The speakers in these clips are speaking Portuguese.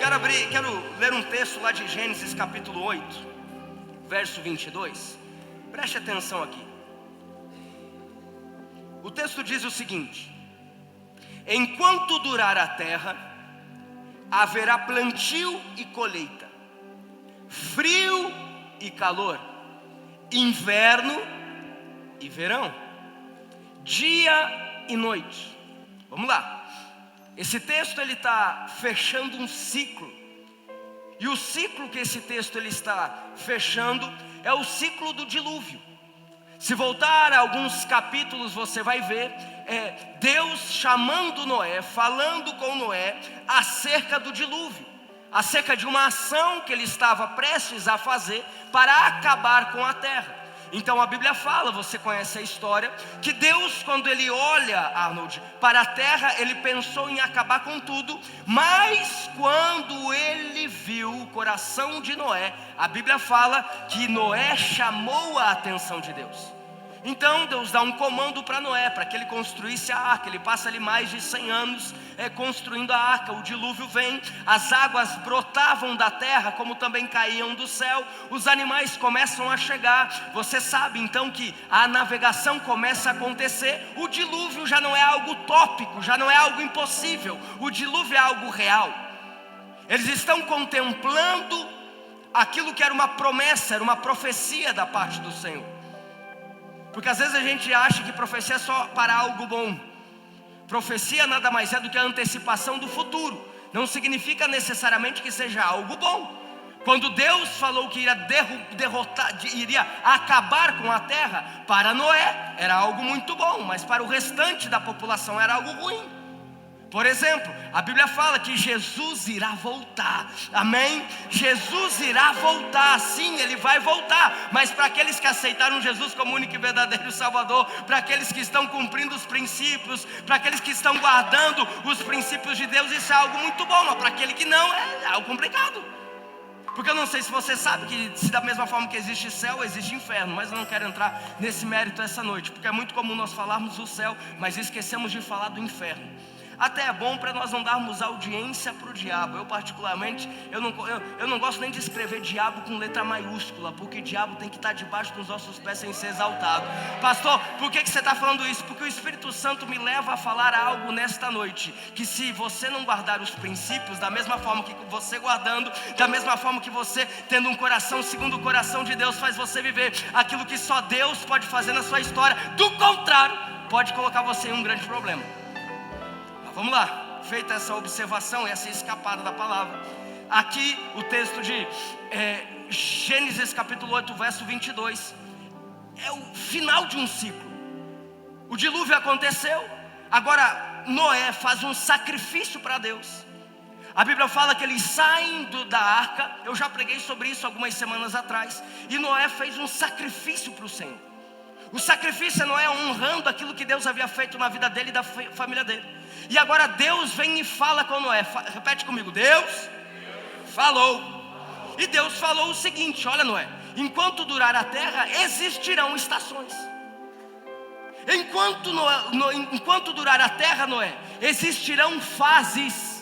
Quero ler um texto lá de Gênesis capítulo 8, verso 22. Preste atenção aqui. O texto diz o seguinte: enquanto durar a terra, haverá plantio e colheita, frio e calor, inverno e verão, dia e noite. Vamos lá. Esse texto ele está fechando um ciclo. E o ciclo que esse texto ele está fechando é o ciclo do dilúvio. Se voltar a alguns capítulos, você vai ver Deus chamando Noé, falando com Noé acerca do dilúvio, acerca de uma ação que ele estava prestes a fazer para acabar com a terra. Então a Bíblia fala, você conhece a história, que Deus, quando ele olha, Arnold, para a terra, ele pensou em acabar com tudo. Mas quando ele viu o coração de Noé, a Bíblia fala que Noé chamou a atenção de Deus. Então Deus dá um comando para Noé, para que ele construísse a arca. Ele passa ali mais de 100 anos construindo a arca. O dilúvio vem, as águas brotavam da terra, como também caíam do céu. Os animais começam a chegar. Você sabe então que a navegação começa a acontecer. O dilúvio já não é algo utópico, já não é algo impossível. O dilúvio é algo real. Eles estão contemplando aquilo que era uma promessa, era uma profecia da parte do Senhor. Porque às vezes a gente acha que profecia é só para algo bom. Profecia nada mais é do que a antecipação do futuro. Não significa necessariamente que seja algo bom. Quando Deus falou que iria acabar com a terra, para Noé era algo muito bom, mas para o restante da população era algo ruim. Por exemplo, a Bíblia fala que Jesus irá voltar, amém? Jesus irá voltar, sim, Ele vai voltar. Mas para aqueles que aceitaram Jesus como único e verdadeiro Salvador, para aqueles que estão cumprindo os princípios, para aqueles que estão guardando os princípios de Deus, isso é algo muito bom. Mas para aquele que não, é algo complicado. Porque eu não sei se você sabe que se da mesma forma que existe céu, existe inferno. Mas eu não quero entrar nesse mérito essa noite, porque é muito comum nós falarmos do céu, mas esquecemos de falar do inferno. Até é bom para nós não darmos audiência para o diabo. Eu particularmente, eu não gosto nem de escrever diabo com letra maiúscula, porque diabo tem que estar debaixo dos nossos pés sem ser exaltado. Pastor, por que você está falando isso? Porque o Espírito Santo me leva a falar algo nesta noite, que se você não guardar os princípios, da mesma forma que você guardando, da mesma forma que você tendo um coração segundo o coração de Deus, faz você viver aquilo que só Deus pode fazer na sua história. Do contrário, pode colocar você em um grande problema. Vamos lá, feita essa observação, essa escapada da palavra. Aqui o texto de Gênesis capítulo 8, verso 22. É o final de um ciclo. O dilúvio aconteceu. Agora Noé faz um sacrifício para Deus. A Bíblia fala que eles saem da arca. Eu já preguei sobre isso algumas semanas atrás. E Noé fez um sacrifício para o Senhor. O sacrifício é Noé honrando aquilo que Deus havia feito na vida dele e da família dele. E agora Deus vem e fala com Noé. Repete comigo: Deus falou. E Deus falou o seguinte: olha, Noé, enquanto durar a terra, existirão estações. Enquanto durar a terra, Noé, existirão fases.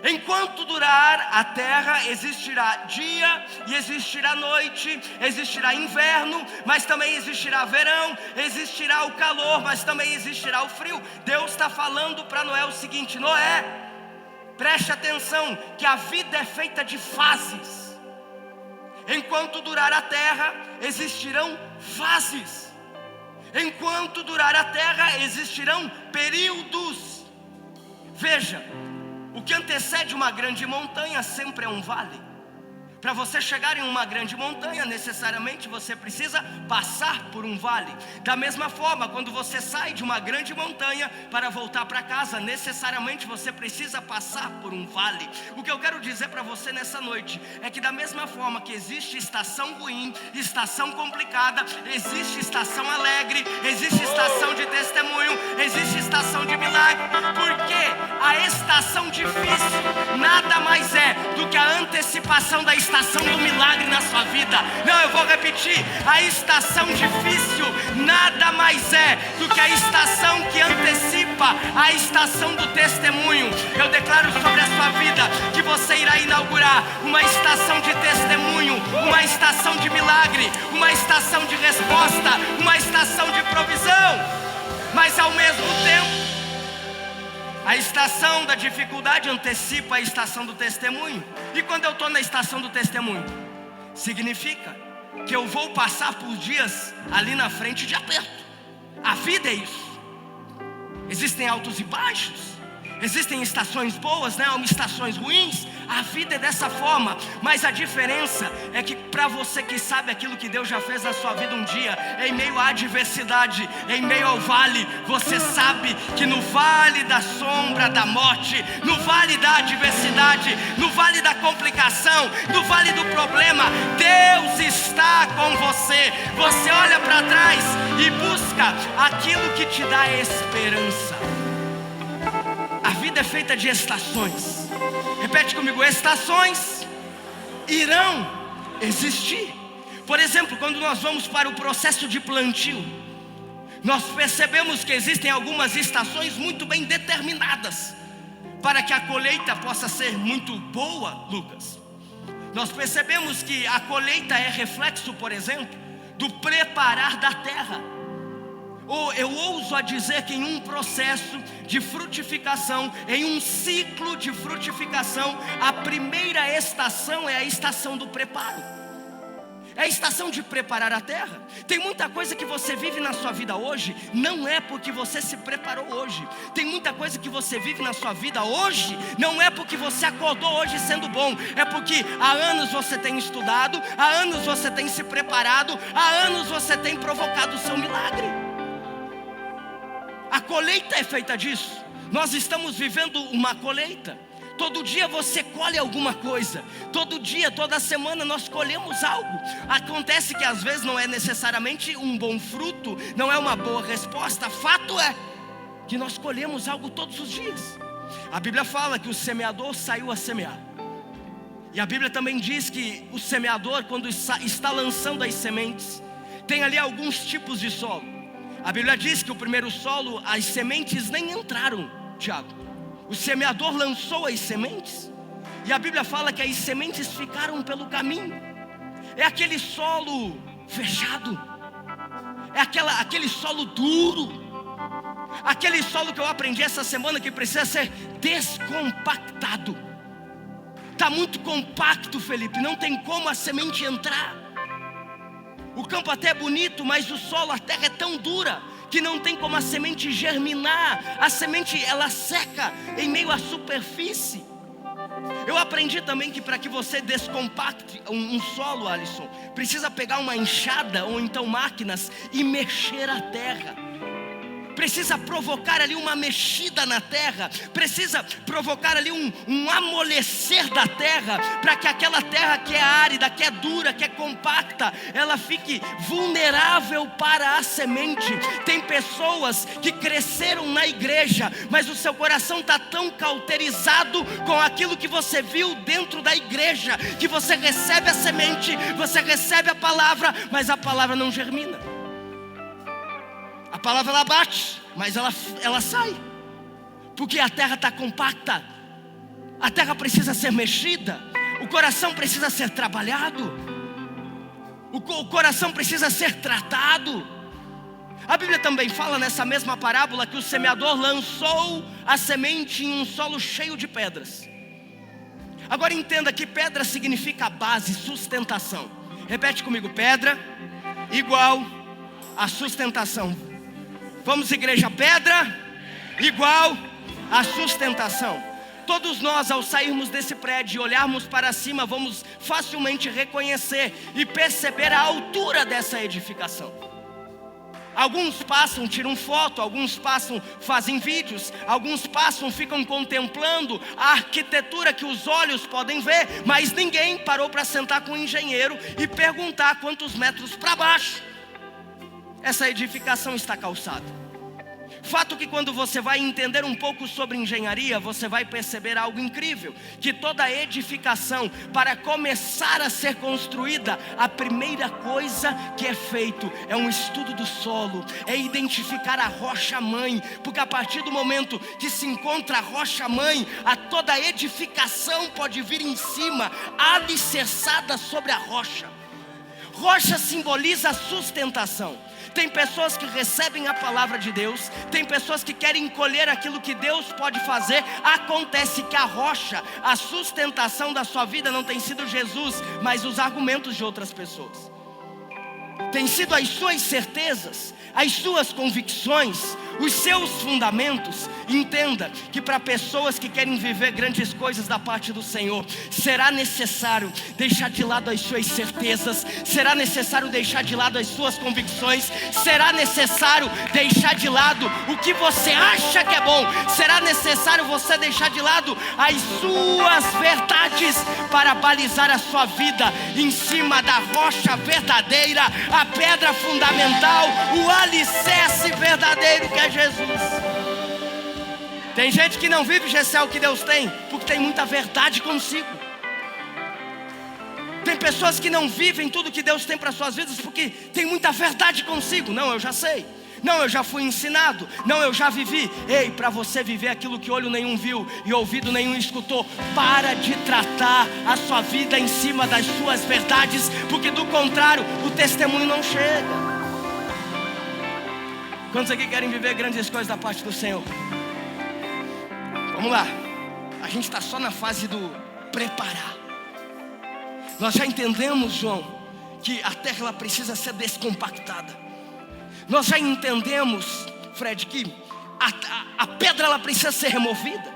Enquanto durar a terra, existirá dia e existirá noite, existirá inverno, mas também existirá verão, existirá o calor, mas também existirá o frio. Deus está falando para Noé o seguinte: Noé, preste atenção, que a vida é feita de fases. Enquanto durar a terra, existirão fases. Enquanto durar a terra, existirão períodos. Veja, o que antecede uma grande montanha sempre é um vale. Para você chegar em uma grande montanha, necessariamente você precisa passar por um vale. Da mesma forma, quando você sai de uma grande montanha para voltar para casa, necessariamente você precisa passar por um vale. O que eu quero dizer para você nessa noite é que da mesma forma que existe estação ruim, estação complicada, existe estação alegre, existe estação de testemunho, existe estação de milagre. Porque a estação difícil nada mais é do que a antecipação da estação do milagre na sua vida. Não, eu vou repetir: a estação difícil nada mais é do que a estação que antecipa a estação do testemunho. Eu declaro sobre a sua vida que será uma estação de testemunho, uma estação de milagre, uma estação de resposta, uma estação de provisão. Mas ao mesmo tempo, a estação da dificuldade antecipa a estação do testemunho. E quando eu estou na estação do testemunho, significa que eu vou passar por dias ali na frente de aperto. A vida é isso. Existem altos e baixos, existem estações boas, né? Estações ruins. A vida é dessa forma. Mas a diferença é que para você que sabe aquilo que Deus já fez na sua vida um dia, em meio à adversidade, em meio ao vale, você sabe que no vale da sombra da morte, no vale da adversidade, no vale da complicação, no vale do problema, Deus está com você. Você olha para trás e busca aquilo que te dá esperança. A vida é feita de estações. Repete comigo: estações irão existir. Por exemplo, quando nós vamos para o processo de plantio, nós percebemos que existem algumas estações muito bem determinadas para que a colheita possa ser muito boa, Lucas. Nós percebemos que a colheita é reflexo, por exemplo, do preparar da terra. Ou eu ouso a dizer que em um processo de frutificação, em um ciclo de frutificação, a primeira estação é a estação do preparo. É a estação de preparar a terra. Tem muita coisa que você vive na sua vida hoje, não é porque você se preparou hoje. Tem muita coisa que você vive na sua vida hoje, não é porque você acordou hoje sendo bom. É porque há anos você tem estudado, há anos você tem se preparado, há anos você tem provocado o seu milagre. A colheita é feita disso. Nós estamos vivendo uma colheita. Todo dia você colhe alguma coisa. Todo dia, toda semana nós colhemos algo. Acontece que às vezes não é necessariamente um bom fruto, não é uma boa resposta. Fato é que nós colhemos algo todos os dias. A Bíblia fala que o semeador saiu a semear. E a Bíblia também diz que o semeador, quando está lançando as sementes, tem ali alguns tipos de solo. A Bíblia diz que o primeiro solo, as sementes nem entraram, Tiago. O semeador lançou as sementes, e a Bíblia fala que as sementes ficaram pelo caminho. É aquele solo fechado, é aquele solo duro, aquele solo que eu aprendi essa semana que precisa ser descompactado. Está muito compacto, Felipe, não tem como a semente entrar. O campo até é bonito, mas o solo, a terra é tão dura que não tem como a semente germinar. A semente, ela seca em meio à superfície. Eu aprendi também que para que você descompacte um solo, Alisson, precisa pegar uma enxada ou então máquinas e mexer a terra. Precisa provocar ali uma mexida na terra, precisa provocar ali um amolecer da terra, para que aquela terra que é árida, que é dura, que é compacta, ela fique vulnerável para a semente. Tem pessoas que cresceram na igreja, mas o seu coração está tão cauterizado com aquilo que você viu dentro da igreja, que você recebe a semente, você recebe a palavra, mas a palavra não germina. A palavra ela bate, mas ela sai, porque a terra está compacta. A terra precisa ser mexida, o coração precisa ser trabalhado, o coração precisa ser tratado. A Bíblia também fala nessa mesma parábola que o semeador lançou a semente em um solo cheio de pedras. Agora entenda que pedra significa base, sustentação. Repete comigo: pedra igual a sustentação. Vamos, igreja, pedra igual a sustentação. Todos nós, ao sairmos desse prédio e olharmos para cima, vamos facilmente reconhecer e perceber a altura dessa edificação. Alguns passam, tiram foto, alguns passam, fazem vídeos, alguns passam, ficam contemplando a arquitetura que os olhos podem ver, mas ninguém parou para sentar com um engenheiro e perguntar quantos metros para baixo essa edificação está calçada. Fato que quando você vai entender um pouco sobre engenharia, você vai perceber algo incrível, que toda edificação, para começar a ser construída, a primeira coisa que é feito é um estudo do solo, é identificar a rocha-mãe, porque a partir do momento que se encontra a rocha-mãe, a toda edificação pode vir em cima, alicerçada sobre a rocha. Rocha simboliza a sustentação. Tem pessoas que recebem a palavra de Deus, tem pessoas que querem colher aquilo que Deus pode fazer. Acontece que a rocha, a sustentação da sua vida não tem sido Jesus, mas os argumentos de outras pessoas. Tem sido as suas certezas, as suas convicções, os seus fundamentos. Entenda que para pessoas que querem viver grandes coisas da parte do Senhor, será necessário deixar de lado as suas certezas, será necessário deixar de lado as suas convicções, será necessário deixar de lado o que você acha que é bom, será necessário você deixar de lado as suas verdades para balizar a sua vida em cima da rocha verdadeira, a pedra fundamental, o alicerce verdadeiro que é Jesus. Tem gente que não vive, Gessel, o que Deus tem, porque tem muita verdade consigo. Tem pessoas que não vivem tudo que Deus tem para suas vidas, porque tem muita verdade consigo. Não, eu já sei. Não, eu já fui ensinado. Não, eu já vivi. Ei, para você viver aquilo que olho nenhum viu e ouvido nenhum escutou, para de tratar a sua vida em cima das suas verdades, porque do contrário, o testemunho não chega. Quantos aqui querem viver grandes coisas da parte do Senhor? Vamos lá. A gente está só na fase do preparar. Nós já entendemos, João, que a terra ela precisa ser descompactada. Nós já entendemos, Fred, que a pedra ela precisa ser removida.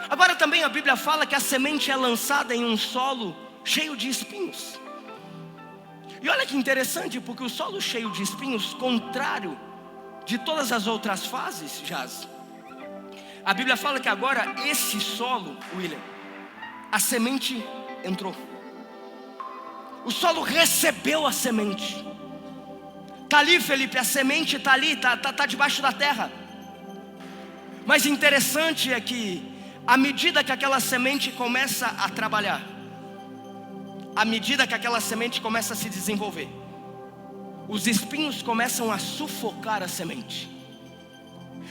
Agora também a Bíblia fala que a semente é lançada em um solo cheio de espinhos. E olha que interessante, porque o solo cheio de espinhos, contrário de todas as outras fases, Jaz, a Bíblia fala que agora esse solo, William, a semente entrou. O solo recebeu a semente. Está ali, Felipe, a semente está ali, está debaixo da terra. Mas interessante é que, à medida que aquela semente começa a trabalhar, à medida que aquela semente começa a se desenvolver, os espinhos começam a sufocar a semente.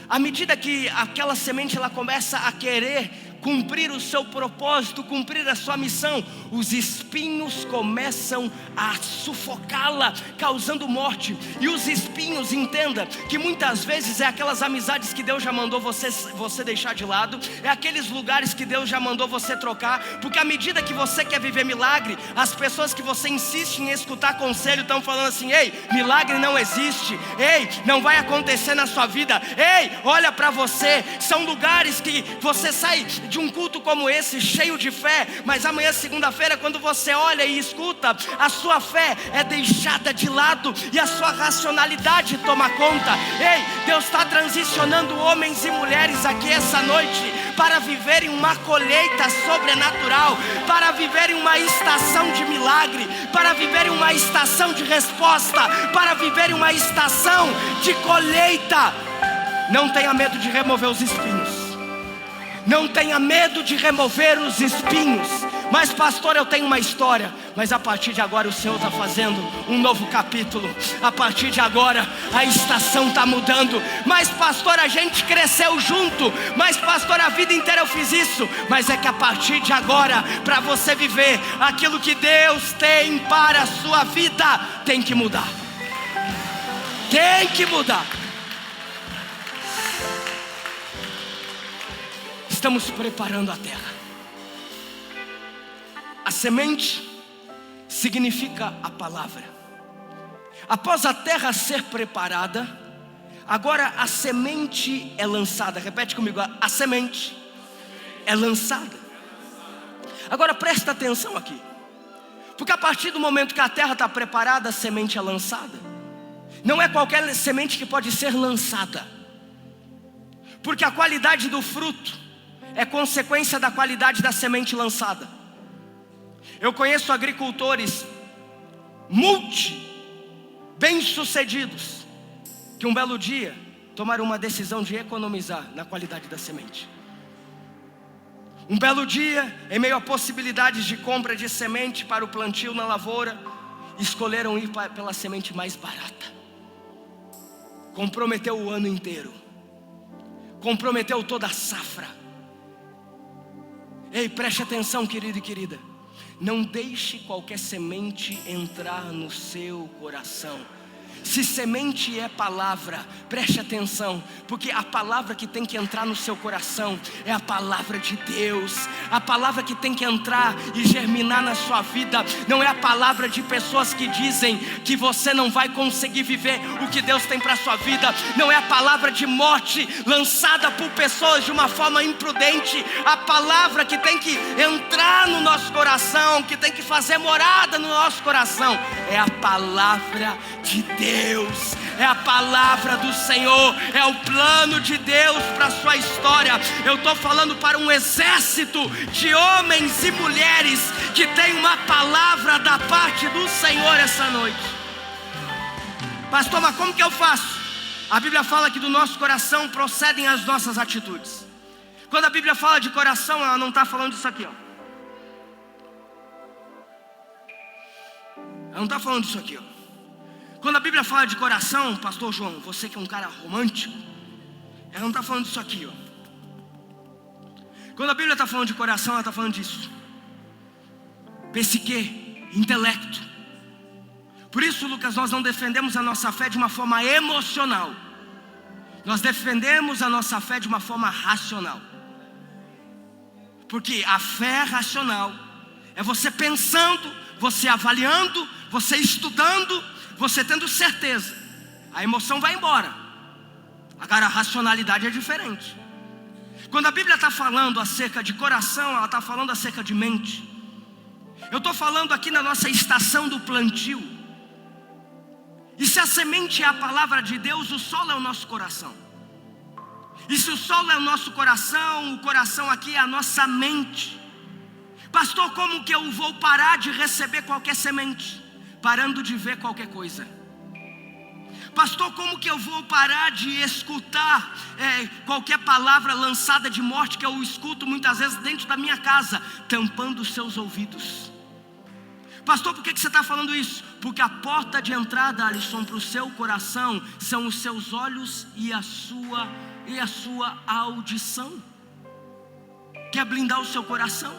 À medida que aquela semente ela começa a querer cumprir o seu propósito, cumprir a sua missão, os espinhos começam a sufocá-la, causando morte. E os espinhos, entenda que muitas vezes é aquelas amizades que Deus já mandou você deixar de lado, é aqueles lugares que Deus já mandou você trocar, porque à medida que você quer viver milagre, as pessoas que você insiste em escutar conselho estão falando assim: ei, milagre não existe, ei, não vai acontecer na sua vida, ei, olha para você. São lugares que você sai de um culto como esse, cheio de fé, mas amanhã, segunda-feira, quando você olha e escuta, a sua fé é deixada de lado e a sua racionalidade toma conta. Ei, Deus está transicionando homens e mulheres aqui essa noite para viverem uma colheita sobrenatural, para viverem uma estação de milagre, para viverem uma estação de resposta, para viverem uma estação de colheita. Não tenha medo de remover os espinhos. Não tenha medo de remover os espinhos. Mas pastor, eu tenho uma história. Mas a partir de agora o Senhor está fazendo um novo capítulo. A partir de agora a estação está mudando. Mas pastor, a gente cresceu junto. Mas pastor, a vida inteira eu fiz isso. Mas é que a partir de agora, para você viver aquilo que Deus tem para a sua vida, tem que mudar. Tem que mudar. Estamos preparando a terra. A semente significa a palavra. Após a terra ser preparada, agora a semente é lançada. Repete comigo, a semente é lançada. Agora presta atenção aqui, porque a partir do momento que a terra está preparada, a semente é lançada. Não é qualquer semente que pode ser lançada, porque a qualidade do fruto é consequência da qualidade da semente lançada. Eu conheço agricultores bem-sucedidos que um belo dia tomaram uma decisão de economizar na qualidade da semente. Um belo dia, em meio a possibilidades de compra de semente para o plantio na lavoura, escolheram ir pela semente mais barata. Comprometeu o ano inteiro, comprometeu toda a safra. Ei, preste atenção, querido e querida. Não deixe qualquer semente entrar no seu coração. Se semente é palavra, preste atenção, porque a palavra que tem que entrar no seu coração é a palavra de Deus. A palavra que tem que entrar e germinar na sua vida não é a palavra de pessoas que dizem que você não vai conseguir viver o que Deus tem para a sua vida. Não é a palavra de morte lançada por pessoas de uma forma imprudente. A palavra que tem que entrar no nosso coração, que tem que fazer morada no nosso coração, é a palavra de Deus. É a palavra do Senhor, é o plano de Deus para a sua história. Eu estou falando para um exército de homens e mulheres que tem uma palavra da parte do Senhor essa noite. Pastor, mas como que eu faço? A Bíblia fala que do nosso coração procedem as nossas atitudes. Quando a Bíblia fala de coração, ela não está falando disso aqui, ó. Ela não está falando disso aqui, ó. Quando a Bíblia fala de coração, pastor João, você que é um cara romântico, ela não está falando disso aqui, ó. Quando a Bíblia está falando de coração, ela está falando disso. Psique, intelecto. Por isso, Lucas, nós não defendemos a nossa fé de uma forma emocional. Nós defendemos a nossa fé de uma forma racional. Porque a fé racional é você pensando, você avaliando, você estudando, você tendo certeza. A emoção vai embora. Agora a racionalidade é diferente. Quando a Bíblia está falando acerca de coração, ela está falando acerca de mente. Eu estou falando aqui na nossa estação do plantio. E se a semente é a palavra de Deus, o solo é o nosso coração. E se o solo é o nosso coração, o coração aqui é a nossa mente. Pastor, como que eu vou parar de receber qualquer semente? Parando de ver qualquer coisa. Pastor, como que eu vou parar de escutar qualquer palavra lançada de morte que eu escuto muitas vezes dentro da minha casa, tampando os seus ouvidos? Pastor, por que você está falando isso? Porque a porta de entrada, Alisson, para o seu coração são os seus olhos e a sua audição. Quer blindar o seu coração?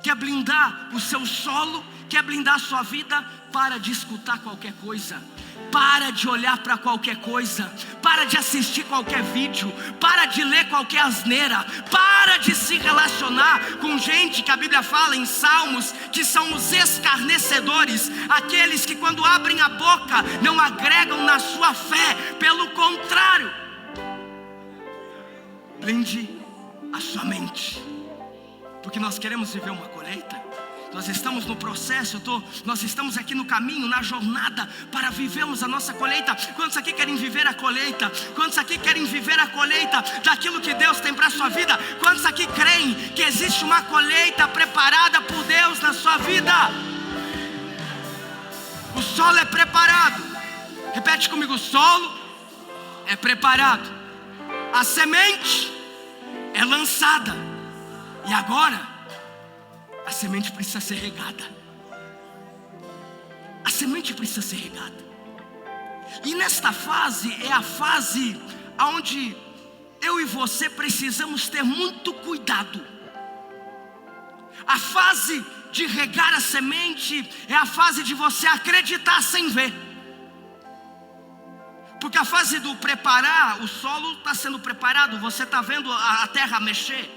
Quer blindar o seu solo? Quer blindar a sua vida? Para de escutar qualquer coisa. Para de olhar para qualquer coisa. Para de assistir qualquer vídeo. Para de ler qualquer asneira. Para de se relacionar com gente que a Bíblia fala em Salmos que são os escarnecedores, aqueles que quando abrem a boca não agregam na sua fé, pelo contrário. Blinde a sua mente, porque nós queremos viver uma colheita. Nós estamos no processo, nós estamos aqui no caminho, na jornada para vivermos a nossa colheita. Quantos aqui querem viver a colheita? Quantos aqui querem viver a colheita daquilo que Deus tem para a sua vida? Quantos aqui creem que existe uma colheita preparada por Deus na sua vida? O solo é preparado. Repete comigo, o solo é preparado. A semente é lançada. E agora a semente precisa ser regada. A semente precisa ser regada. E nesta fase é a fase onde eu e você precisamos ter muito cuidado. A fase de regar a semente é a fase de você acreditar sem ver. Porque a fase do preparar, o solo está sendo preparado, você está vendo a terra mexer,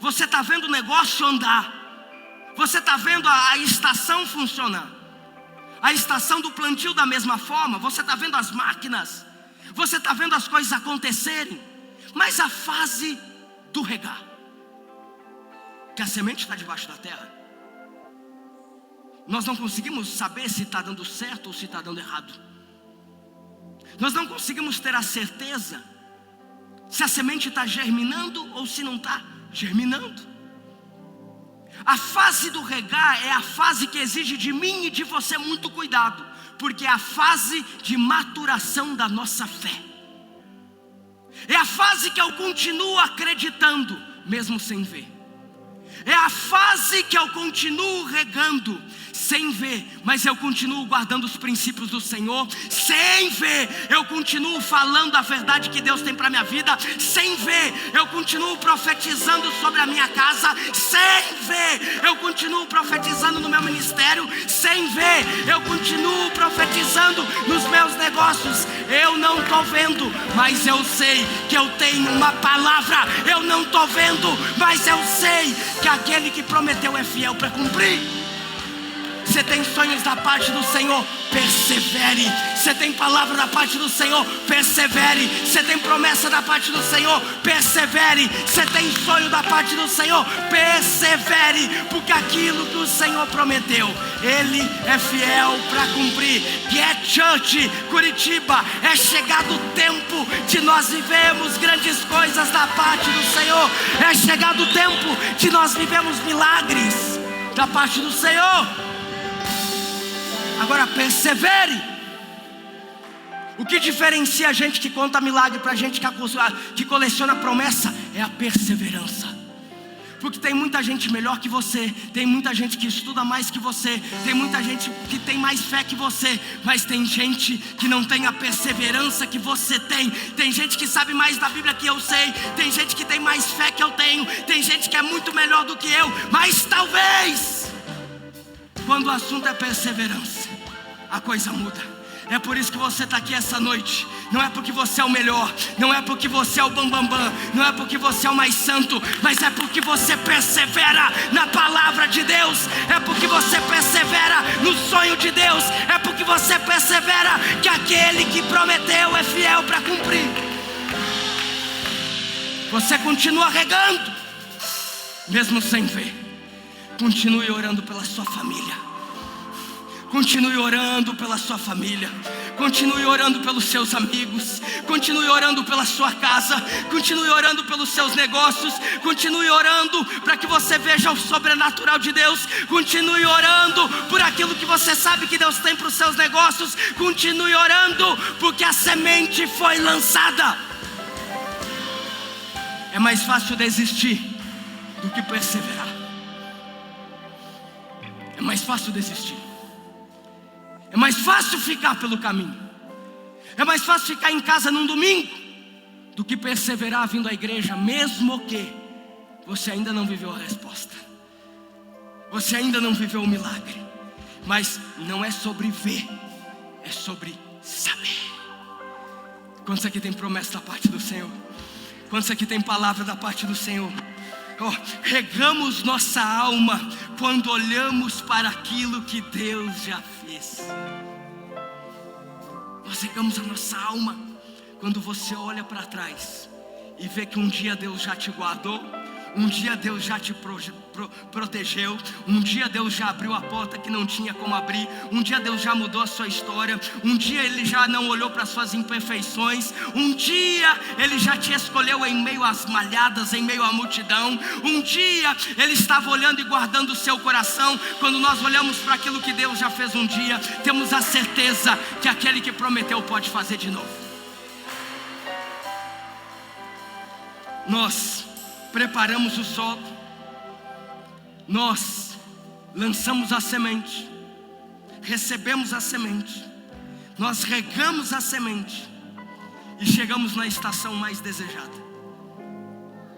você está vendo o negócio andar, você está vendo a estação funcionar. A estação do plantio da mesma forma, você está vendo as máquinas, você está vendo as coisas acontecerem. Mas a fase do regar, que a semente está debaixo da terra, nós não conseguimos saber se está dando certo ou se está dando errado. Nós não conseguimos ter a certeza se a semente está germinando ou se não está germinando. A fase do regar é a fase que exige de mim e de você muito cuidado, porque é a fase de maturação da nossa fé. É a fase que eu continuo acreditando, mesmo sem ver. É a fase que eu continuo regando, sem ver, mas eu continuo guardando os princípios do Senhor. Sem ver, eu continuo falando a verdade que Deus tem para minha vida. Sem ver, eu continuo profetizando sobre a minha casa. Sem ver, eu continuo profetizando no meu ministério. Sem ver, eu continuo profetizando nos meus negócios. Eu não estou vendo, mas eu sei que eu tenho uma palavra. Eu não estou vendo, mas eu sei que aquele que prometeu é fiel para cumprir. Você tem sonhos da parte do Senhor, persevere. Você tem palavra da parte do Senhor, persevere. Você tem promessa da parte do Senhor, persevere. Você tem sonho da parte do Senhor, persevere. Porque aquilo que o Senhor prometeu, Ele é fiel para cumprir. Get Church, Curitiba, é chegado o tempo de nós vivermos grandes coisas da parte do Senhor. É chegado o tempo de nós vivermos milagres da parte do Senhor. Agora persevere. O que diferencia a gente que conta milagre para a gente que coleciona promessa é a perseverança. Porque tem muita gente melhor que você, tem muita gente que estuda mais que você, tem muita gente que tem mais fé que você, mas tem gente que não tem a perseverança que você tem. Tem gente que sabe mais da Bíblia que eu sei, tem gente que tem mais fé que eu tenho, tem gente que é muito melhor do que eu, mas talvez, quando o assunto é perseverança, a coisa muda. É por isso que você está aqui essa noite. Não é porque você é o melhor, não é porque você é o bambambam, não é porque você é o mais santo, mas é porque você persevera na palavra de Deus. É porque você persevera no sonho de Deus. É porque você persevera que aquele que prometeu é fiel para cumprir. Você continua regando, mesmo sem ver. Continue orando pela sua família. Continue orando pela sua família. Continue orando pelos seus amigos. Continue orando pela sua casa. Continue orando pelos seus negócios. Continue orando para que você veja o sobrenatural de Deus. Continue orando por aquilo que você sabe que Deus tem para os seus negócios. Continue orando porque a semente foi lançada. É mais fácil desistir do que perseverar. É mais fácil desistir. É mais fácil ficar pelo caminho. É mais fácil ficar em casa num domingo do que perseverar vindo à igreja, mesmo que você ainda não viveu a resposta. Você ainda não viveu o milagre. Mas não é sobre ver, é sobre saber. Quantos aqui tem promessa da parte do Senhor? Quantos aqui tem palavra da parte do Senhor? Regamos nossa alma quando olhamos para aquilo que Deus já fez. Nós regamos a nossa alma quando você olha para trás e vê que um dia Deus já te guardou, um dia Deus já te protegeu, um dia Deus já abriu a porta que não tinha como abrir, um dia Deus já mudou a sua história, um dia Ele já não olhou para suas imperfeições, um dia Ele já te escolheu em meio às malhadas, em meio à multidão, um dia Ele estava olhando e guardando o seu coração. Quando nós olhamos para aquilo que Deus já fez um dia, temos a certeza que aquele que prometeu pode fazer de novo. Nós preparamos o solo, nós lançamos a semente, recebemos a semente, nós regamos a semente e chegamos na estação mais desejada,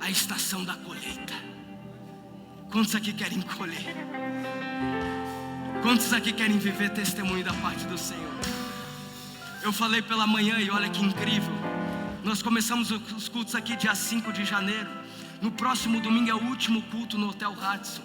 a estação da colheita. Quantos aqui querem colher? Quantos aqui querem viver testemunho da parte do Senhor? Eu falei pela manhã e olha que incrível, nós começamos os cultos aqui dia 5 de janeiro. No próximo domingo é o último culto no Hotel Radisson.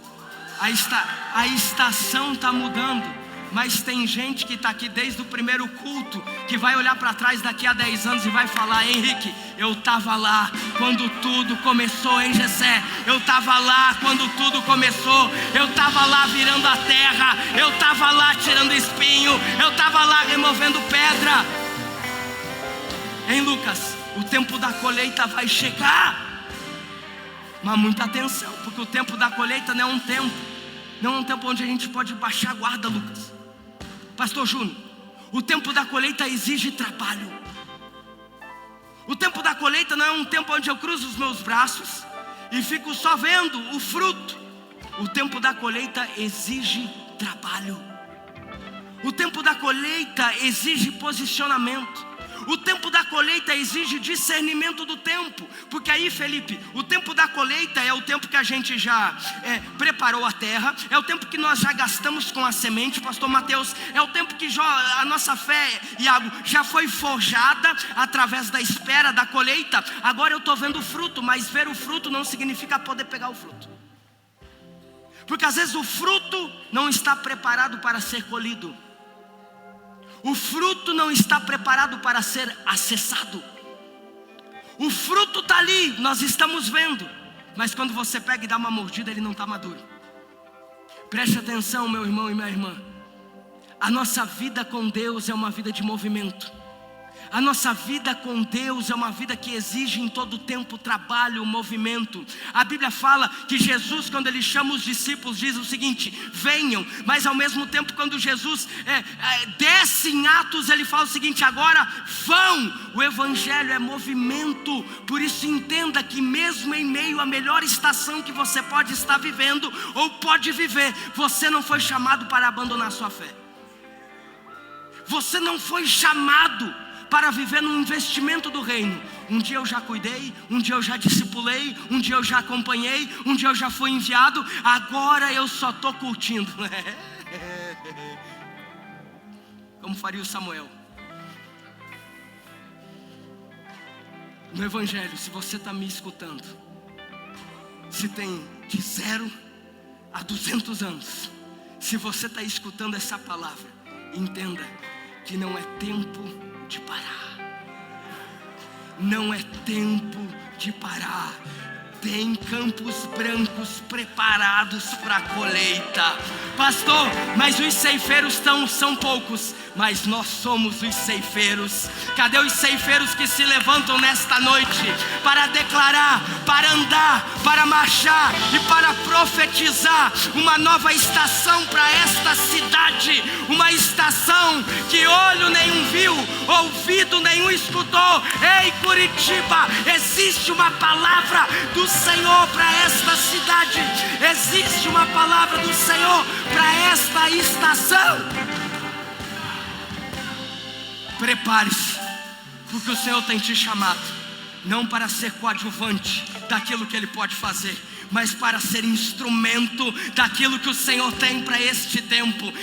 A estação está mudando, mas tem gente que está aqui desde o primeiro culto, que vai olhar para trás daqui a 10 anos e vai falar: Henrique, eu estava lá quando tudo começou em Jessé. Eu estava lá quando tudo começou. Eu estava lá virando a terra. Eu estava lá tirando espinho. Eu estava lá removendo pedra. Em Lucas, o tempo da colheita vai chegar. Mas muita atenção, porque o tempo da colheita não é um tempo onde a gente pode baixar a guarda, Lucas. Pastor Júnior, o tempo da colheita exige trabalho. O tempo da colheita não é um tempo onde eu cruzo os meus braços e fico só vendo o fruto. O tempo da colheita exige trabalho. O tempo da colheita exige posicionamento. O tempo da colheita exige discernimento do tempo. Porque aí, Felipe, o tempo da colheita é o tempo que a gente já preparou a terra, é o tempo que nós já gastamos com a semente, pastor Mateus, é o tempo que a nossa fé, Iago, já foi forjada através da espera da colheita. Agora eu estou vendo o fruto, mas ver o fruto não significa poder pegar o fruto. Porque às vezes o fruto não está preparado para ser colhido. O fruto não está preparado para ser acessado. O fruto está ali, nós estamos vendo, mas quando você pega e dá uma mordida, ele não está maduro. Preste atenção, meu irmão e minha irmã. A nossa vida com Deus é uma vida de movimento. A nossa vida com Deus é uma vida que exige em todo tempo trabalho, movimento. A Bíblia fala que Jesus, quando ele chama os discípulos, diz o seguinte: venham. Mas ao mesmo tempo, quando Jesus desce em Atos, ele fala o seguinte: agora vão. O Evangelho é movimento. Por isso entenda que mesmo em meio à melhor estação que você pode estar vivendo ou pode viver, você não foi chamado para abandonar sua fé. Você não foi chamado para viver no investimento do reino. Um dia eu já cuidei, um dia eu já discipulei, um dia eu já acompanhei, um dia eu já fui enviado, agora eu só estou curtindo. Como faria o Samuel. No Evangelho, se você está me escutando, se tem de 0 a 200 anos, se você está escutando essa palavra, entenda que não é tempo de parar. Não é tempo de parar. Tem campos brancos preparados para a colheita. Pastor, mas os ceifeiros são poucos. Mas nós somos os ceifeiros. Cadê os ceifeiros que se levantam nesta noite para declarar, para andar, para marchar e para profetizar uma nova estação para esta cidade? Uma estação que olho nenhum viu, ouvido nenhum escutou. Ei, Curitiba, existe uma palavra do Senhor para esta cidade. Existe uma palavra do Senhor para esta estação. Prepare-se, porque o Senhor tem te chamado, não para ser coadjuvante daquilo que Ele pode fazer, mas para ser instrumento daquilo que o Senhor tem para este tempo.